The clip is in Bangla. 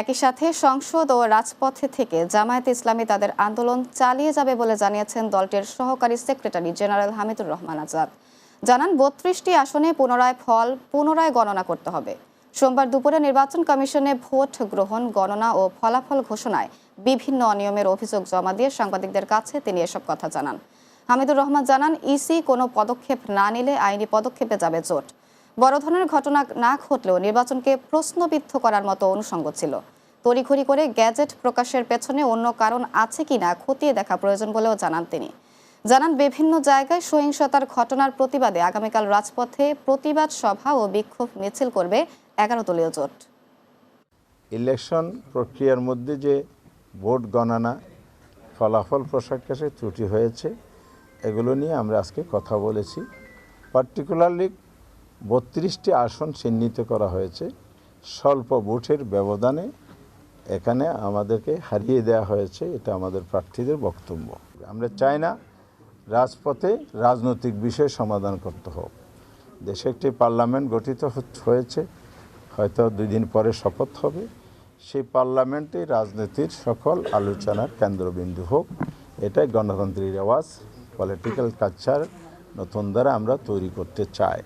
একই সাথে সংসদ ও রাজপথে থেকে জামায়াতে ইসলামী তাদের আন্দোলন চালিয়ে যাবে বলে জানিয়েছেন দলটির সহকারী সেক্রেটারি জেনারেল হামিদুর রহমান আজাদ। জানান ৩২টি আসনে পুনরায় গণনা করতে হবে। সোমবার দুপুরে নির্বাচন কমিশনে ভোট গ্রহণ, গণনা ও ফলাফল ঘোষণায় বিভিন্ন অনিয়মের অভিযোগ জমা দিয়ে সাংবাদিকদের কাছে তিনি এসব কথা জানান। হামিদুর রহমান জানান, ইসি কোনো পদক্ষেপ না নিলে আইনি পদক্ষেপে যাবে জোট। বড় ধরনের ঘটনা না ঘটলেও নির্বাচনকে প্রশ্নবিদ্ধ করার মতো অনুষঙ্গ ছিল। তড়িঘড়ি করে গ্যাজেট প্রকাশের পেছনে অন্য কারণ আছে কিনা খতিয়ে দেখা প্রয়োজন বলেও জানান তিনি। জানান, বিভিন্ন জায়গায় সহিংসতার ঘটনার প্রতিবাদে আগামীকাল রাজপথে প্রতিবাদ সভা ও বিক্ষোভ মিছিল করবে 11 দলীয় জোট। ইলেকশন প্রক্রিয়ার মধ্যে যে ভোট গণনা, ফলাফল প্রকাশে ত্রুটি হয়েছে, এগুলো নিয়ে আমরা আজকে কথা বলেছি। পার্টিকুলারলি 32টি আসন চিহ্নিত করা হয়েছে। স্বল্প ভোটের ব্যবধানে এখানে আমাদেরকে হারিয়ে দেওয়া হয়েছে, এটা আমাদের প্রার্থীদের বক্তব্য। আমরা চাই না রাজপথে রাজনৈতিক বিষয় সমাধান করতে হোক। দেশে একটি পার্লামেন্ট গঠিত হয়েছে, হয়তো 2 দিন পরে শপথ হবে। সেই পার্লামেন্টে রাজনীতির সকল আলোচনার কেন্দ্রবিন্দু হোক, এটাই গণতন্ত্রের রেওয়াজ, পলিটিক্যাল কালচার নতুন দ্বারা আমরা তৈরি করতে চাই।